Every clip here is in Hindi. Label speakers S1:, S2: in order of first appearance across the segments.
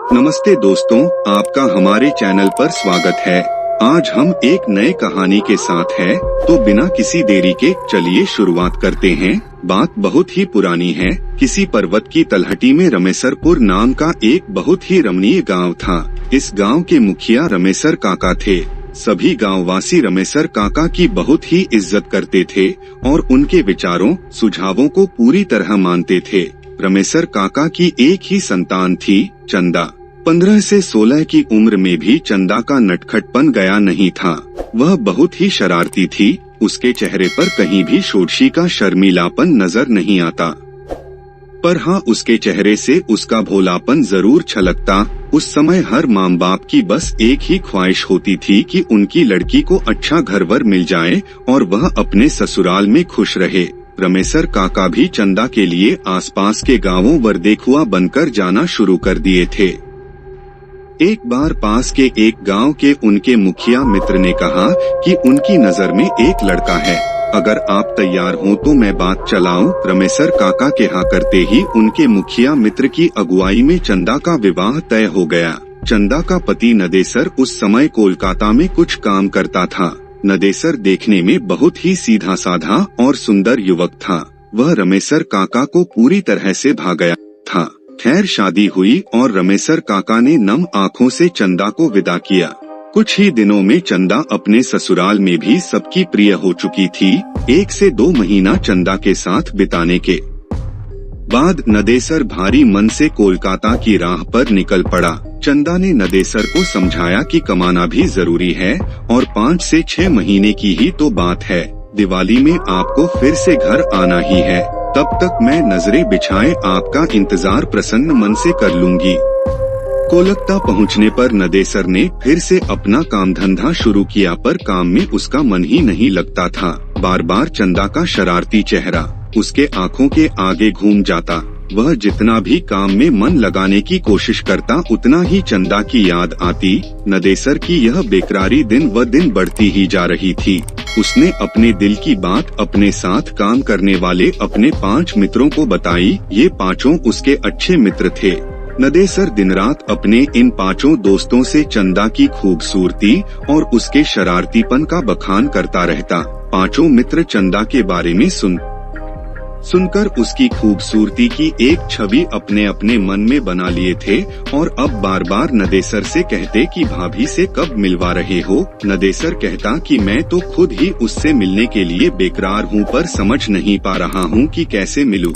S1: नमस्ते दोस्तों, आपका हमारे चैनल पर स्वागत है। आज हम एक नए कहानी के साथ है, तो बिना किसी देरी के चलिए शुरुआत करते हैं। बात बहुत ही पुरानी है। किसी पर्वत की तलहटी में रमेसरपुर नाम का एक बहुत ही रमणीय गांव था। इस गांव के मुखिया रमेसर काका थे। सभी गांववासी रमेसर काका की बहुत ही इज्जत करते थे और उनके विचारों सुझावों को पूरी तरह मानते थे। रमेसर काका की एक ही संतान थी, चंदा। 15 से 16 की उम्र में भी चंदा का नटखटपन गया नहीं था। वह बहुत ही शरारती थी। उसके चेहरे पर कहीं भी शोरशी का शर्मीलापन नजर नहीं आता, पर हाँ, उसके चेहरे से उसका भोलापन जरूर छलकता। उस समय हर माँ बाप की बस एक ही ख्वाहिश होती थी कि उनकी लड़की को अच्छा घरवर मिल जाए और वह अपने ससुराल में खुश रहे। रमेसर काका भी चंदा के लिए आसपास के गांवों वरदेखुआ बनकर जाना शुरू कर दिए थे। एक बार पास के एक गांव के उनके मुखिया मित्र ने कहा कि उनकी नजर में एक लड़का है, अगर आप तैयार हो तो मैं बात चलाऊं। रमेसर काका के हाँ करते ही उनके मुखिया मित्र की अगुवाई में चंदा का विवाह तय हो गया। चंदा का पति नदेसर उस समय कोलकाता में कुछ काम करता था। नदेसर देखने में बहुत ही सीधा साधा और सुंदर युवक था। वह रमेसर काका को पूरी तरह से भा गया था। खैर, शादी हुई और रमेसर काका ने नम आँखों से चंदा को विदा किया। कुछ ही दिनों में चंदा अपने ससुराल में भी सबकी प्रिय हो चुकी थी। 1 से 2 महीना चंदा के साथ बिताने के बाद नदेसर भारी मन से कोलकाता की राह पर निकल पड़ा। चंदा ने नदेसर को समझाया कि कमाना भी जरूरी है और 5 से 6 महीने की ही तो बात है। दिवाली में आपको फिर से घर आना ही है। तब तक मैं नजरें बिछाए आपका इंतजार प्रसन्न मन से कर लूंगी। कोलकाता पहुंचने पर नदेसर ने फिर से अपना काम धंधा शुरू किया, पर काम में उसका मन ही नहीं लगता था। बार बार चंदा का शरारती चेहरा उसके आँखों के आगे घूम जाता। वह जितना भी काम में मन लगाने की कोशिश करता, उतना ही चंदा की याद आती। नदेसर की यह बेकरारी दिन व दिन बढ़ती ही जा रही थी। उसने अपने दिल की बात अपने साथ काम करने वाले अपने 5 मित्रों को बताई। ये 5 उसके अच्छे मित्र थे। नदेसर दिन रात अपने इन 5 दोस्तों से चंदा की खूबसूरती और उसके शरारतीपन का बखान करता रहता। 5 मित्र चंदा के बारे में सुनकर उसकी खूबसूरती की एक छवि अपने अपने मन में बना लिए थे और अब बार बार नदेसर से कहते कि भाभी से कब मिलवा रहे हो। नदेसर कहता कि मैं तो खुद ही उससे मिलने के लिए बेकरार हूँ, पर समझ नहीं पा रहा हूँ कि कैसे मिलूं।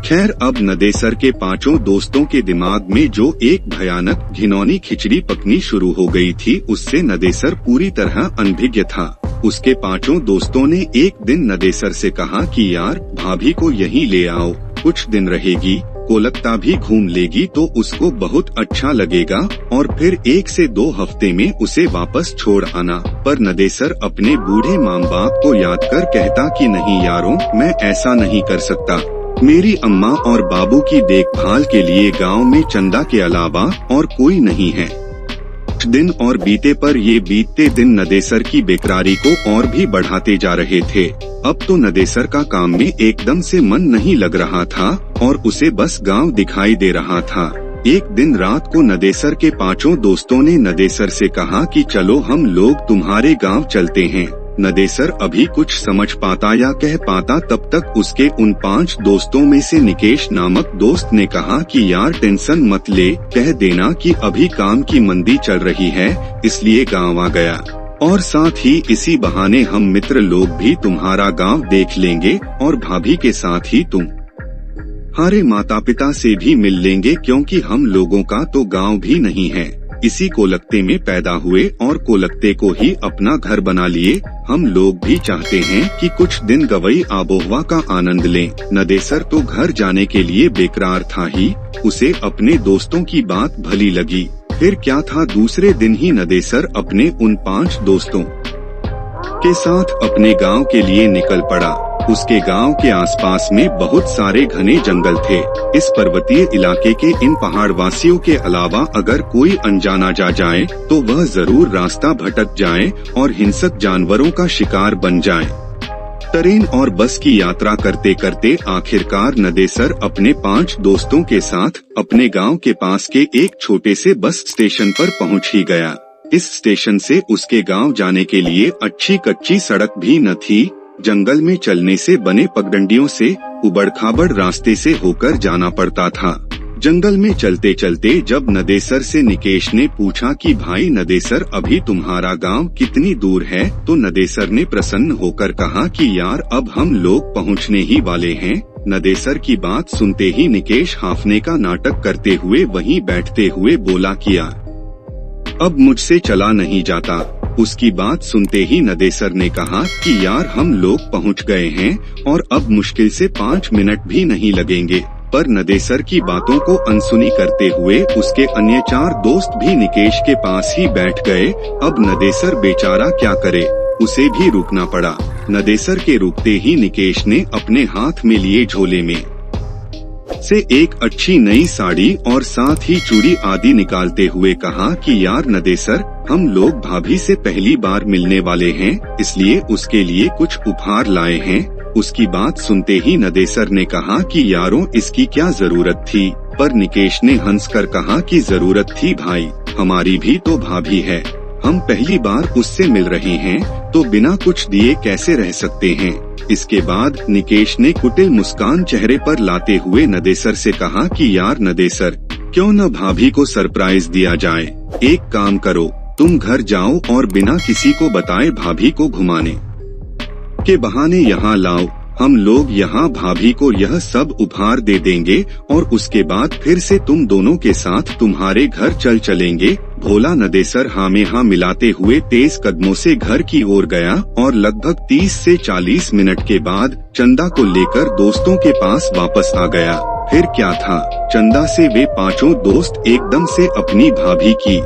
S1: खैर, अब नदेसर के 5 दोस्तों के दिमाग में जो एक भयानक घिनौनी खिचड़ी पकनी शुरू हो गई थी, उससे नदेसर पूरी तरह अनभिज्ञ था। उसके 5 दोस्तों ने एक दिन नदेसर से कहा कि यार, भाभी को यहीं ले आओ, कुछ दिन रहेगी, कोलकाता भी घूम लेगी तो उसको बहुत अच्छा लगेगा और फिर 1 से 2 हफ्ते में उसे वापस छोड़ आना। पर नदेसर अपने बूढ़े माँ बाप को याद कर कहता कि नहीं यारों, मैं ऐसा नहीं कर सकता। मेरी अम्मा और बाबू की देखभाल के लिए गांव में चंदा के अलावा और कोई नहीं है। दिन और बीते, पर ये बीतते दिन नदेसर की बेकरारी को और भी बढ़ाते जा रहे थे। अब तो नदेसर का काम में एकदम से मन नहीं लग रहा था और उसे बस गांव दिखाई दे रहा था। एक दिन रात को नदेसर के 5 दोस्तों ने नदेसर से कहा कि चलो हम लोग तुम्हारे गांव चलते हैं। नदेसर अभी कुछ समझ पाता या कह पाता, तब तक उसके उन 5 दोस्तों में से निकेश नामक दोस्त ने कहा कि यार टेंशन मत ले, कह देना कि अभी काम की मंदी चल रही है इसलिए गांव आ गया, और साथ ही इसी बहाने हम मित्र लोग भी तुम्हारा गांव देख लेंगे और भाभी के साथ ही तुम्हारे माता पिता से भी मिल लेंगे, क्योंकि हम लोगों का तो गांव भी नहीं है। इसी कोलकाता में पैदा हुए और कोलकाता को ही अपना घर बना लिए। हम लोग भी चाहते हैं कि कुछ दिन गवई आबोहवा का आनंद लें। नदेसर तो घर जाने के लिए बेकरार था ही, उसे अपने दोस्तों की बात भली लगी। फिर क्या था, दूसरे दिन ही नदेसर अपने उन 5 दोस्तों के साथ अपने गांव के लिए निकल पड़ा। उसके गांव के आसपास में बहुत सारे घने जंगल थे। इस पर्वतीय इलाके के इन पहाड़वासियों के अलावा अगर कोई अनजाना जा जाए तो वह जरूर रास्ता भटक जाए और हिंसक जानवरों का शिकार बन जाए। ट्रेन और बस की यात्रा करते करते आखिरकार नदेसर अपने 5 दोस्तों के साथ अपने गांव के पास के एक छोटे से बस स्टेशन पर पहुंच ही गया। इस स्टेशन से उसके गांव जाने के लिए अच्छी कच्ची सड़क भी न थी। जंगल में चलने से बने पगडंडियों से उबड़-खाबड़ रास्ते से होकर जाना पड़ता था। जंगल में चलते चलते जब नदेसर से निकेश ने पूछा कि भाई नदेसर, अभी तुम्हारा गांव कितनी दूर है, तो नदेसर ने प्रसन्न होकर कहा कि यार अब हम लोग पहुंचने ही वाले हैं। नदेसर की बात सुनते ही निकेश हांफने का नाटक करते हुए वहीं बैठते हुए बोला किया, अब मुझसे चला नहीं जाता। उसकी बात सुनते ही नदेसर ने कहा कि यार हम लोग पहुंच गए हैं और अब मुश्किल से 5 मिनट भी नहीं लगेंगे। पर नदेसर की बातों को अनसुनी करते हुए उसके अन्य 4 दोस्त भी निकेश के पास ही बैठ गए। अब नदेसर बेचारा क्या करे, उसे भी रुकना पड़ा। नदेसर के रुकते ही निकेश ने अपने हाथ में लिए झोले में से एक अच्छी नई साड़ी और साथ ही चूड़ी आदि निकालते हुए कहा कि यार नदेसर, हम लोग भाभी से पहली बार मिलने वाले हैं, इसलिए उसके लिए कुछ उपहार लाए हैं। उसकी बात सुनते ही नदेसर ने कहा कि यारों इसकी क्या जरूरत थी, पर निकेश ने हंसकर कहा कि जरूरत थी भाई, हमारी भी तो भाभी है, हम पहली बार उससे मिल रहे हैं तो बिना कुछ दिए कैसे रह सकते हैं। इसके बाद निकेश ने कुटिल मुस्कान चेहरे पर लाते हुए नदेसर से कहा कि यार नदेसर, क्यों न भाभी को सरप्राइज दिया जाए। एक काम करो, तुम घर जाओ और बिना किसी को बताए भाभी को घुमाने के बहाने यहाँ लाओ। हम लोग यहाँ भाभी को यह सब उपहार दे देंगे और उसके बाद फिर से तुम दोनों के साथ तुम्हारे घर चल चलेंगे। भोला नदेसर हाँ में हाँ मिलाते हुए तेज कदमों से घर की ओर गया और लगभग 30 से 40 मिनट के बाद चंदा को लेकर दोस्तों के पास वापस आ गया। फिर क्या था, चंदा से वे 5 दोस्त एकदम से अपनी भाभी की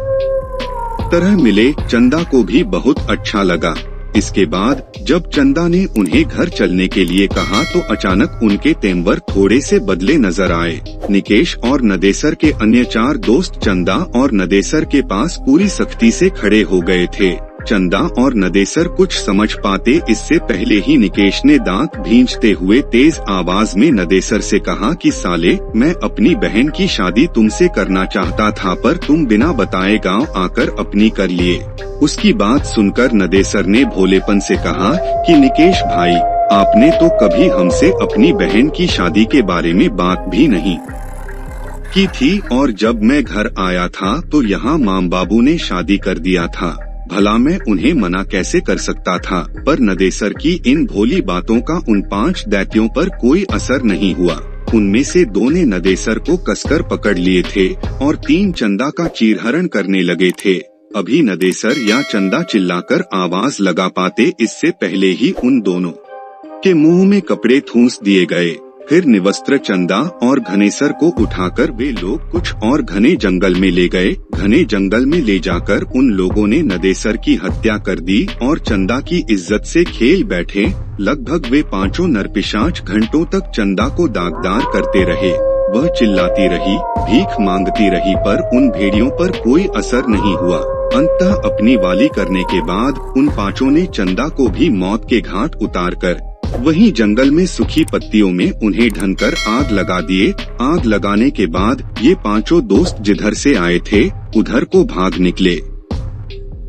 S1: तरह मिले। चंदा को भी बहुत अच्छा लगा। इसके बाद जब चंदा ने उन्हें घर चलने के लिए कहा तो अचानक उनके तेवर थोड़े से बदले नजर आए। निकेश और नदेसर के अन्य 4 दोस्त चंदा और नदेसर के पास पूरी सख्ती से खड़े हो गए थे। चंदा और नदेसर कुछ समझ पाते इससे पहले ही निकेश ने दांत भींचते हुए तेज आवाज में नदेसर से कहा कि साले, मैं अपनी बहन की शादी तुमसे करना चाहता था पर तुम बिना बताए गांव आकर अपनी कर लिए। उसकी बात सुनकर नदेसर ने भोलेपन से कहा कि निकेश भाई, आपने तो कभी हमसे अपनी बहन की शादी के बारे में बात भी नहीं की थी और जब मैं घर आया था तो यहाँ माम बाबू ने शादी कर दिया था। भला मैं उन्हें मना कैसे कर सकता था। पर नदेसर की इन भोली बातों का उन 5 दैत्यों पर कोई असर नहीं हुआ। उनमें से 2 ने नदेसर को कसकर पकड़ लिए थे और 3 चंदा का चीरहरण करने लगे थे। अभी नदेसर या चंदा चिल्लाकर आवाज लगा पाते इससे पहले ही उन दोनों के मुंह में कपड़े ठूंस दिए गए। फिर निवस्त्र चंदा और घनेसर को उठाकर वे लोग कुछ और घने जंगल में ले गए। घने जंगल में ले जाकर उन लोगों ने नदेसर की हत्या कर दी और चंदा की इज्जत से खेल बैठे। लगभग वे 5 नरपिशाच घंटों तक चंदा को दागदार करते रहे। वह चिल्लाती रही, भीख मांगती रही, पर उन भेड़ियों पर कोई असर नहीं हुआ। अंततः अपनी वाली करने के बाद उन 5 ने चंदा को भी मौत के घाट उतारकर वहीं जंगल में सूखी पत्तियों में उन्हें ढनकर आग लगा दिए। आग लगाने के बाद ये 5 दोस्त जिधर से आए थे उधर को भाग निकले।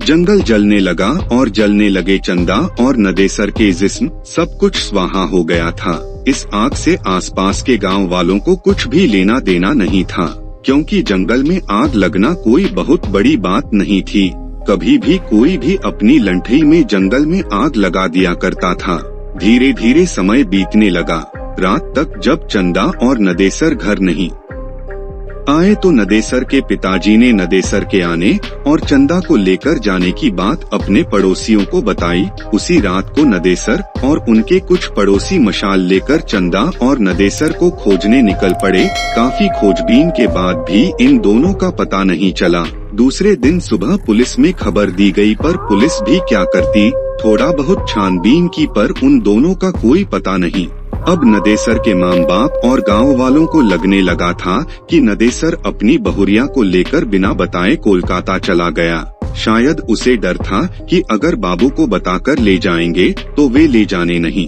S1: जंगल जलने लगा और जलने लगे चंदा और नदेसर के जिस्म, सब कुछ स्वाहा हो गया था। इस आग से आसपास के गांव वालों को कुछ भी लेना देना नहीं था, क्योंकि जंगल में आग लगना कोई बहुत बड़ी बात नहीं थी। कभी भी कोई भी अपनी लंठई में जंगल में आग लगा दिया करता था। धीरे धीरे समय बीतने लगा। रात तक जब चंदा और नदेसर घर नहीं आए तो नदेसर के पिताजी ने नदेसर के आने और चंदा को लेकर जाने की बात अपने पड़ोसियों को बताई। उसी रात को नदेसर और उनके कुछ पड़ोसी मशाल लेकर चंदा और नदेसर को खोजने निकल पड़े। काफी खोजबीन के बाद भी इन दोनों का पता नहीं चला। दूसरे दिन सुबह पुलिस में खबर दी गई, पर पुलिस भी क्या करती, थोड़ा बहुत छानबीन की, पर उन दोनों का कोई पता नहीं। अब नदेसर के माँ बाप और गांव वालों को लगने लगा था कि नदेसर अपनी बहुरिया को लेकर बिना बताए कोलकाता चला गया। शायद उसे डर था कि अगर बाबू को बताकर ले जाएंगे तो वे ले जाने नहीं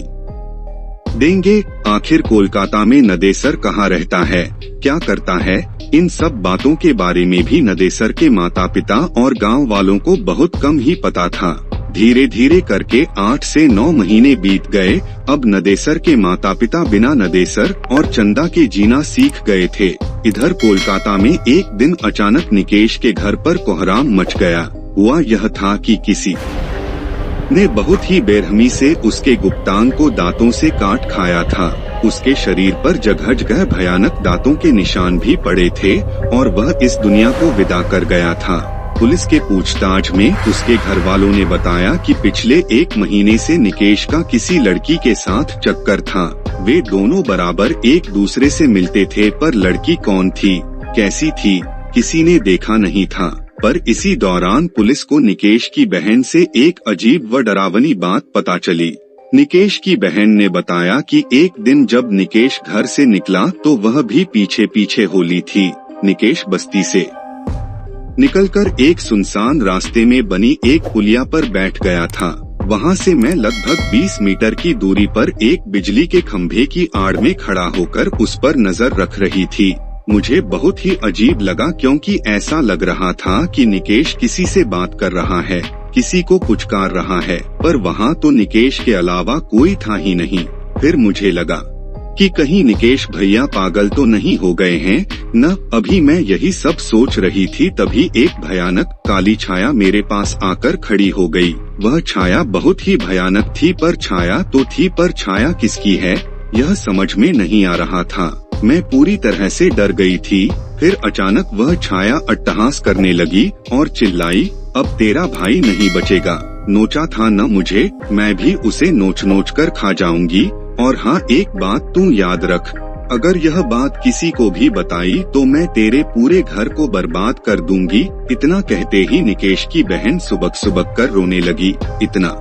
S1: देंगे। आखिर कोलकाता में नदेसर कहाँ रहता है, क्या करता है, इन सब बातों के बारे में भी नदेसर के माता पिता और गांव वालों को बहुत कम ही पता था। धीरे धीरे करके 8 से 9 महीने बीत गए। अब नदेसर के माता पिता बिना नदेसर और चंदा के जीना सीख गए थे। इधर कोलकाता में एक दिन अचानक निकेश के घर पर कोहराम मच गया। हुआ यह था कि किसी ने बहुत ही बेरहमी से उसके गुप्तांग को दांतों से काट खाया था। उसके शरीर पर जगह जगह भयानक दांतों के निशान भी पड़े थे और वह इस दुनिया को विदा कर गया था। पुलिस के पूछताछ में उसके घर वालों ने बताया कि पिछले 1 महीने से निकेश का किसी लड़की के साथ चक्कर था। वे दोनों बराबर एक दूसरे से मिलते थे, पर लड़की कौन थी, कैसी थी, किसी ने देखा नहीं था। पर इसी दौरान पुलिस को निकेश की बहन से एक अजीब व डरावनी बात पता चली। निकेश की बहन ने बताया कि एक दिन जब निकेश घर से निकला तो वह भी पीछे पीछे हो ली थी। निकेश बस्ती से निकलकर एक सुनसान रास्ते में बनी एक पुलिया पर बैठ गया था। वहां से मैं लगभग 20 मीटर की दूरी पर एक बिजली के खंभे की आड़ में खड़ा होकर उस पर नजर रख रही थी। मुझे बहुत ही अजीब लगा, क्योंकि ऐसा लग रहा था कि निकेश किसी से बात कर रहा है, किसी को पुचकार रहा है, पर वहाँ तो निकेश के अलावा कोई था ही नहीं। फिर मुझे लगा कि कहीं निकेश भैया पागल तो नहीं हो गए हैं न। अभी मैं यही सब सोच रही थी, तभी एक भयानक काली छाया मेरे पास आकर खड़ी हो गई। वह छाया बहुत ही भयानक थी, पर छाया तो थी, पर छाया किसकी है यह समझ में नहीं आ रहा था। मैं पूरी तरह से डर गई थी। फिर अचानक वह छाया अट्टहास करने लगी और चिल्लाई, अब तेरा भाई नहीं बचेगा। नोचा था न मुझे, मैं भी उसे नोच नोच कर खा जाऊंगी। और हाँ, एक बात तू याद रख, अगर यह बात किसी को भी बताई तो मैं तेरे पूरे घर को बर्बाद कर दूंगी। इतना कहते ही निकेश की बहन सुबक सुबक कर रोने लगी। इतना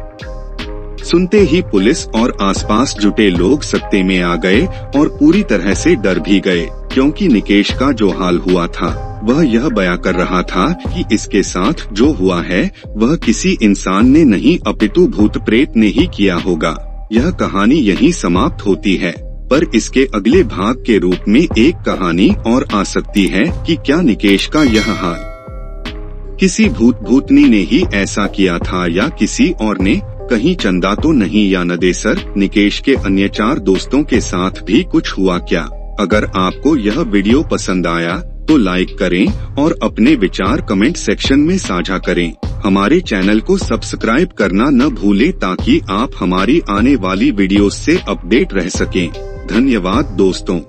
S1: सुनते ही पुलिस और आसपास जुटे लोग सत्ते में आ गए और पूरी तरह से डर भी गए, क्योंकि निकेश का जो हाल हुआ था वह यह बयां कर रहा था कि इसके साथ जो हुआ है वह किसी इंसान ने नहीं अपितु भूत प्रेत ने ही किया होगा। यह कहानी यहीं समाप्त होती है, पर इसके अगले भाग के रूप में एक कहानी और आ सकती है कि क्या निकेश का यह हाल किसी भूतनी ने ही ऐसा किया था या किसी और ने। कहीं चंदा तो नहीं या नदेसर, निकेश के अन्य 4 दोस्तों के साथ भी कुछ हुआ क्या? अगर आपको यह वीडियो पसंद आया तो लाइक करें और अपने विचार कमेंट सेक्शन में साझा करें। हमारे चैनल को सब्सक्राइब करना न भूलें ताकि आप हमारी आने वाली वीडियोस से अपडेट रह सकें। धन्यवाद दोस्तों।